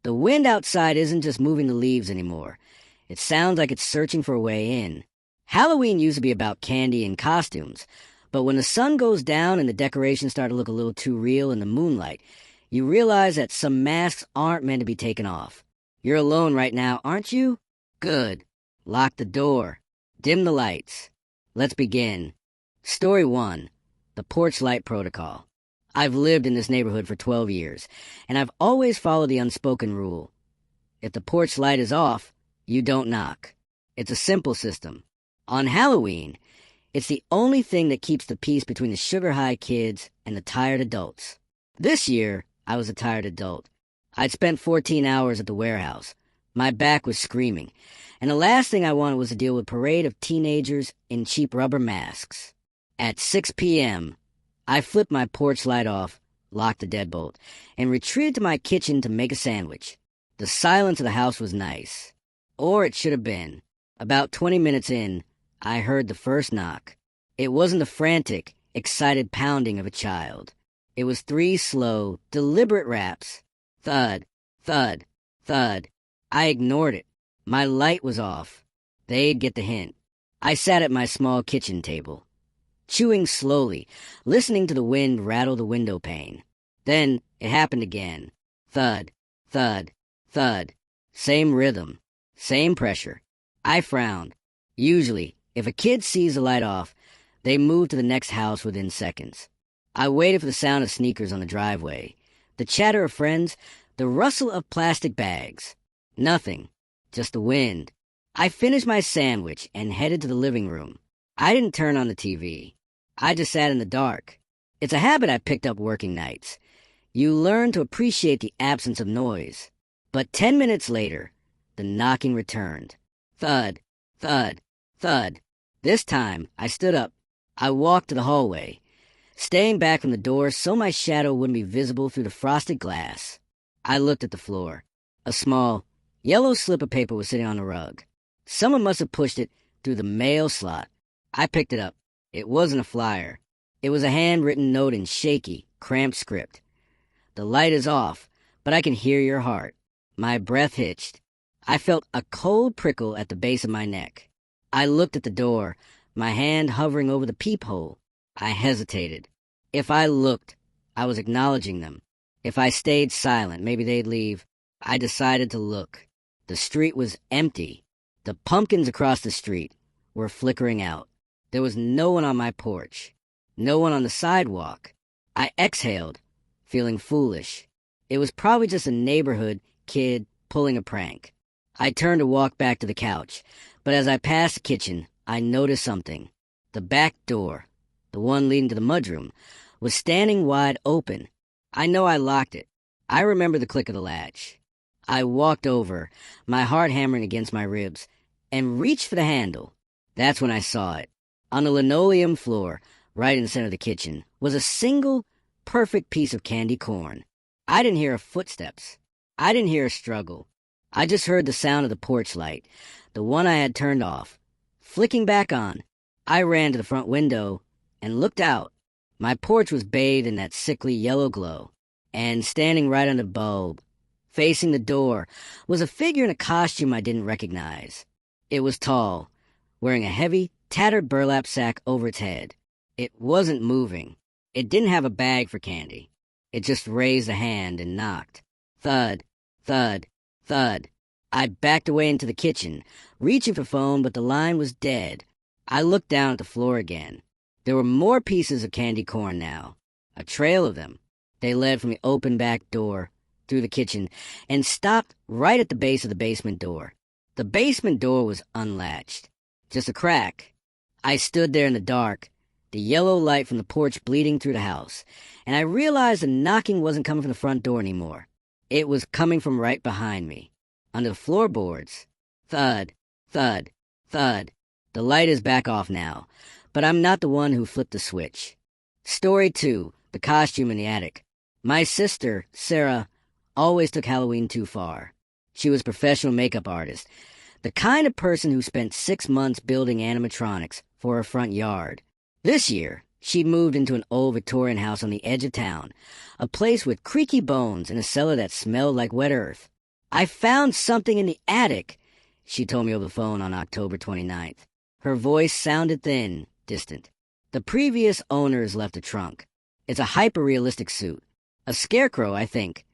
The wind outside isn't just moving the leaves anymore. It sounds like it's searching for a way in. Halloween used to be about candy and costumes, but when the sun goes down and the decorations start to look a little too real in the moonlight, you realize that some masks aren't meant to be taken off. You're alone right now, aren't you? Good. Lock the door. Dim the lights. Let's begin. Story 1. The Porch Light Protocol. I've lived in this neighborhood for 12 years, and I've always followed the unspoken rule. If the porch light is off, you don't knock. It's a simple system. On Halloween, it's the only thing that keeps the peace between the sugar-high kids and the tired adults. This year, I was a tired adult. I'd spent 14 hours at the warehouse. My back was screaming, and the last thing I wanted was to deal with a parade of teenagers in cheap rubber masks. At 6 p.m., I flipped my porch light off, locked the deadbolt, and retreated to my kitchen to make a sandwich. The silence of the house was nice. Or it should have been. About 20 minutes in, I heard the first knock. It wasn't the frantic, excited pounding of a child. It was 3 slow, deliberate raps. Thud, thud, thud. I ignored it. My light was off. They'd get the hint. I sat at my small kitchen table, chewing slowly, listening to the wind rattle the window pane. Then it happened again. Thud, thud, thud. Same rhythm, same pressure. I frowned. Usually, if a kid sees the light off, they move to the next house within seconds. I waited for the sound of sneakers on the driveway, the chatter of friends, the rustle of plastic bags. Nothing, just the wind. I finished my sandwich and headed to the living room. I didn't turn on the TV. I just sat in the dark. It's a habit I picked up working nights. You learn to appreciate the absence of noise. But 10 minutes later, the knocking returned. Thud, thud, thud. This time, I stood up. I walked to the hallway, staying back from the door so my shadow wouldn't be visible through the frosted glass. I looked at the floor. A small, yellow slip of paper was sitting on the rug. Someone must have pushed it through the mail slot. I picked it up. It wasn't a flyer. It was a handwritten note in shaky, cramped script. The light is off, but I can hear your heart. My breath hitched. I felt a cold prickle at the base of my neck. I looked at the door, my hand hovering over the peephole. I hesitated. If I looked, I was acknowledging them. If I stayed silent, maybe they'd leave. I decided to look. The street was empty. The pumpkins across the street were flickering out. There was no one on my porch. No one on the sidewalk. I exhaled, feeling foolish. It was probably just a neighborhood kid pulling a prank. I turned to walk back to the couch, but as I passed the kitchen, I noticed something. The back door, the one leading to the mudroom, was standing wide open. I know I locked it. I remember the click of the latch. I walked over, my heart hammering against my ribs, and reached for the handle. That's when I saw it. On the linoleum floor, right in the center of the kitchen, was a single, perfect piece of candy corn. I didn't hear footsteps. I didn't hear a struggle. I just heard the sound of the porch light, the one I had turned off, flicking back on. I ran to the front window and looked out. My porch was bathed in that sickly yellow glow, and standing right on the bulb, facing the door, was a figure in a costume I didn't recognize. It was tall, wearing a heavy, tattered burlap sack over its head. It wasn't moving. It didn't have a bag for candy. It just raised a hand and knocked. Thud, thud, thud. I backed away into the kitchen, reaching for the phone, but the line was dead. I looked down at the floor again. There were more pieces of candy corn now, a trail of them. They led from the open back door through the kitchen and stopped right at the base of the basement door. The basement door was unlatched, just a crack. I stood there in the dark, the yellow light from the porch bleeding through the house, and I realized the knocking wasn't coming from the front door anymore. It was coming from right behind me, under the floorboards. Thud, thud, thud. The light is back off now, but I'm not the one who flipped the switch. Story 2, the costume in the attic. My sister, Sarah, always took Halloween too far. She was a professional makeup artist, the kind of person who spent 6 months building animatronics for her front yard. This year, she'd moved into an old Victorian house on the edge of town, a place with creaky bones and a cellar that smelled like wet earth. "I found something in the attic," she told me over the phone on October 29th. Her voice sounded thin, distant. "The previous owners left a trunk. It's a hyper-realistic suit. A scarecrow, I think."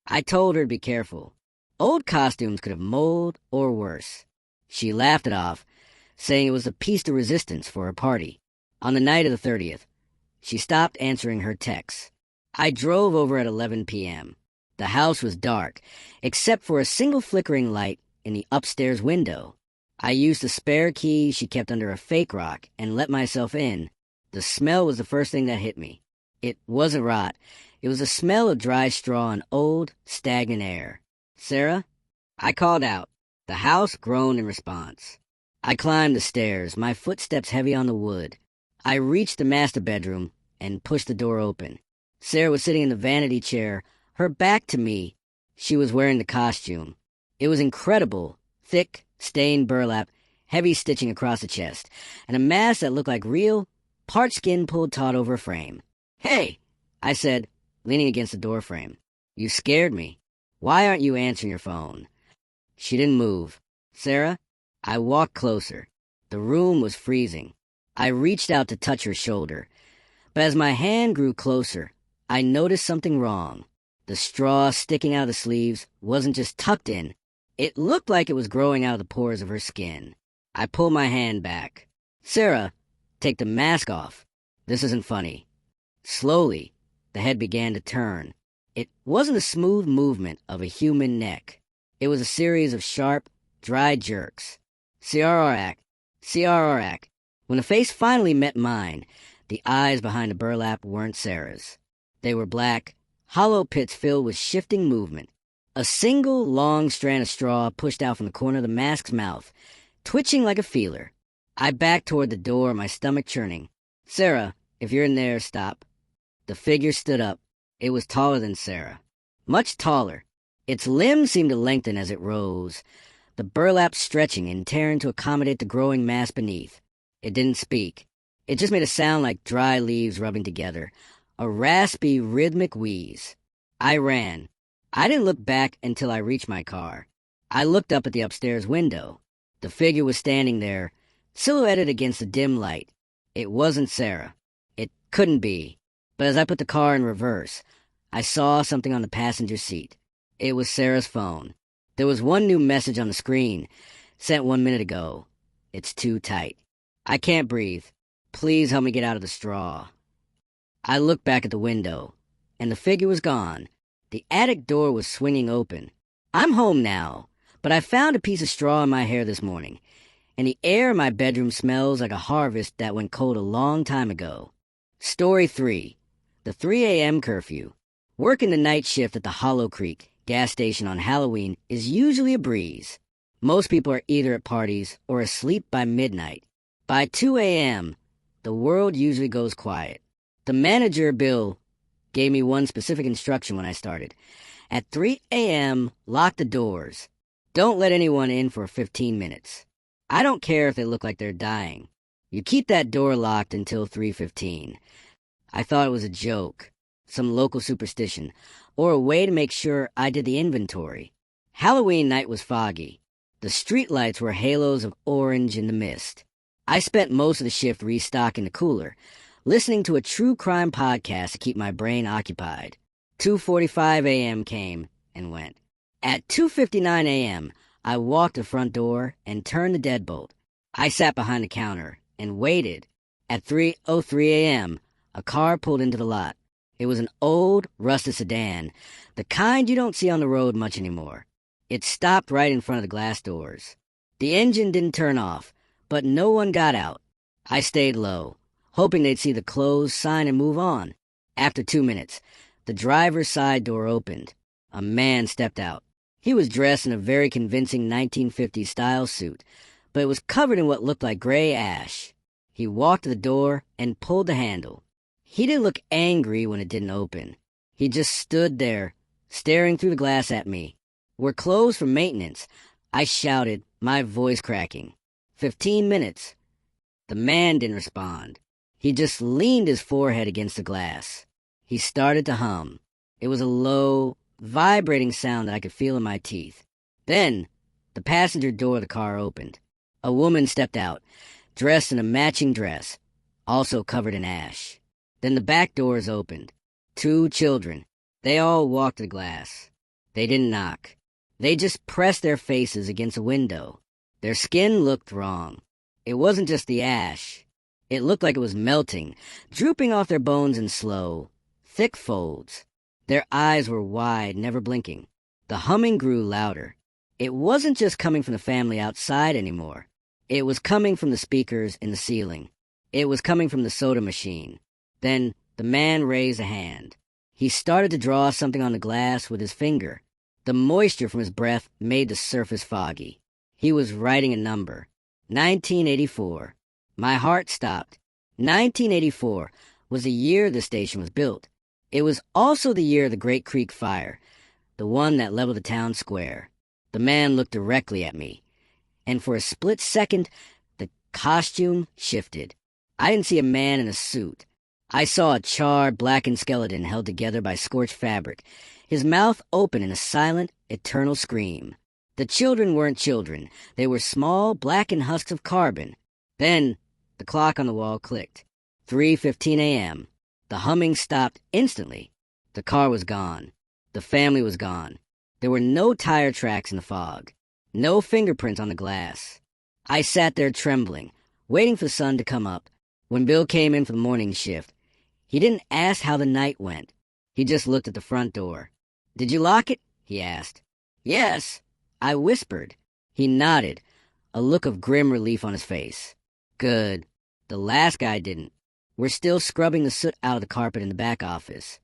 I told her to be careful. Old costumes could have mold or worse. She laughed it off, saying it was a piece de resistance for her party. On the night of the 30th, she stopped answering her texts. I drove over at 11 p.m. The house was dark, except for a single flickering light in the upstairs window. I used the spare key she kept under a fake rock and let myself in. The smell was the first thing that hit me. It wasn't rot. It was the smell of dry straw and old, stagnant air. "Sarah?" I called out. The house groaned in response. I climbed the stairs, my footsteps heavy on the wood. I reached the master bedroom and pushed the door open. Sarah was sitting in the vanity chair, her back to me. She was wearing the costume. It was incredible. Thick, stained burlap, heavy stitching across the chest, and a mask that looked like real, parched skin pulled taut over a frame. "Hey," I said, leaning against the doorframe. "You scared me. Why aren't you answering your phone?" She didn't move. "Sarah?" I walked closer. The room was freezing. I reached out to touch her shoulder. But as my hand grew closer, I noticed something wrong. The straw sticking out of the sleeves wasn't just tucked in. It looked like it was growing out of the pores of her skin. I pulled my hand back. "Sarah, take the mask off. This isn't funny." Slowly, the head began to turn. It wasn't a smooth movement of a human neck. It was a series of sharp, dry jerks. "CRRAC, CRRAC." When the face finally met mine, the eyes behind the burlap weren't Sarah's. They were black, hollow pits filled with shifting movement. A single long strand of straw pushed out from the corner of the mask's mouth, twitching like a feeler. I backed toward the door, my stomach churning. "Sarah, if you're in there, stop." The figure stood up. It was taller than Sarah. Much taller. Its limbs seemed to lengthen as it rose, the burlap stretching and tearing to accommodate the growing mass beneath. It didn't speak. It just made a sound like dry leaves rubbing together, a raspy, rhythmic wheeze. I ran. I didn't look back until I reached my car. I looked up at the upstairs window. The figure was standing there, silhouetted against the dim light. It wasn't Sarah. It couldn't be. But as I put the car in reverse, I saw something on the passenger seat. It was Sarah's phone. There was one new message on the screen, sent 1 minute ago. "It's too tight. I can't breathe. Please help me get out of the straw." I looked back at the window, and the figure was gone. The attic door was swinging open. I'm home now, but I found a piece of straw in my hair this morning, and the air in my bedroom smells like a harvest that went cold a long time ago. Story 3. The 3 a.m. curfew. Working the night shift at the Hollow Creek gas station on Halloween is usually a breeze. Most people are either at parties or asleep by midnight. By 2 a.m., the world usually goes quiet. The manager, Bill, gave me one specific instruction when I started. At 3 a.m., lock the doors. Don't let anyone in for 15 minutes. I don't care if they look like they're dying. You keep that door locked until 3:15. I thought it was a joke, some local superstition, or a way to make sure I did the inventory. Halloween night was foggy. The streetlights were halos of orange in the mist. I spent most of the shift restocking the cooler, listening to a true crime podcast to keep my brain occupied. 2:45 a.m. came and went. At 2:59 a.m., I walked the front door and turned the deadbolt. I sat behind the counter and waited. At 3:03 a.m., a car pulled into the lot. It was an old, rusted sedan, the kind you don't see on the road much anymore. It stopped right in front of the glass doors. The engine didn't turn off, but no one got out. I stayed low, hoping they'd see the closed sign and move on. After 2 minutes, the driver's side door opened. A man stepped out. He was dressed in a very convincing 1950s style suit, but it was covered in what looked like gray ash. He walked to the door and pulled the handle. He didn't look angry when it didn't open. He just stood there, staring through the glass at me. "We're closed for maintenance," I shouted, my voice cracking. 15 minutes. The man didn't respond. He just leaned his forehead against the glass. He started to hum. It was a low, vibrating sound that I could feel in my teeth. Then, the passenger door of the car opened. A woman stepped out, dressed in a matching dress, also covered in ash. Then the back doors opened. 2 children. They all walked to the glass. They didn't knock. They just pressed their faces against a window. Their skin looked wrong. It wasn't just the ash. It looked like it was melting, drooping off their bones in slow, thick folds. Their eyes were wide, never blinking. The humming grew louder. It wasn't just coming from the family outside anymore. It was coming from the speakers in the ceiling. It was coming from the soda machine. Then the man raised a hand. He started to draw something on the glass with his finger. The moisture from his breath made the surface foggy. He was writing a number. 1984. My heart stopped. 1984 was the year the station was built. It was also the year of the Great Creek Fire, the one that leveled the town square. The man looked directly at me, and for a split second, the costume shifted. I didn't see a man in a suit. I saw a charred, blackened skeleton held together by scorched fabric, his mouth open in a silent, eternal scream. The children weren't children. They were small, blackened husks of carbon. Then, the clock on the wall clicked. 3:15 a.m. The humming stopped instantly. The car was gone. The family was gone. There were no tire tracks in the fog. No fingerprints on the glass. I sat there trembling, waiting for the sun to come up. When Bill came in for the morning shift, he didn't ask how the night went. He just looked at the front door. "Did you lock it?" he asked. "Yes," I whispered. He nodded, a look of grim relief on his face. "Good. The last guy didn't. We're still scrubbing the soot out of the carpet in the back office."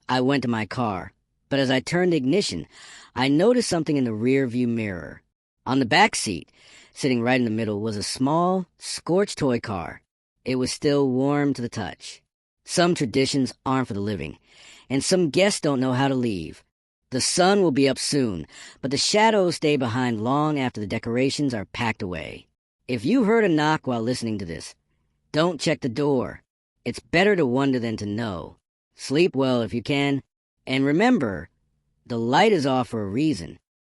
I went to my car, but as I turned the ignition, I noticed something in the rear-view mirror. On the back seat, sitting right in the middle, was a small, scorched toy car. It was still warm to the touch. Some traditions aren't for the living, and some guests don't know how to leave. The sun will be up soon, but the shadows stay behind long after the decorations are packed away. If you heard a knock while listening to this, don't check the door. It's better to wonder than to know. Sleep well if you can, and remember, the light is off for a reason.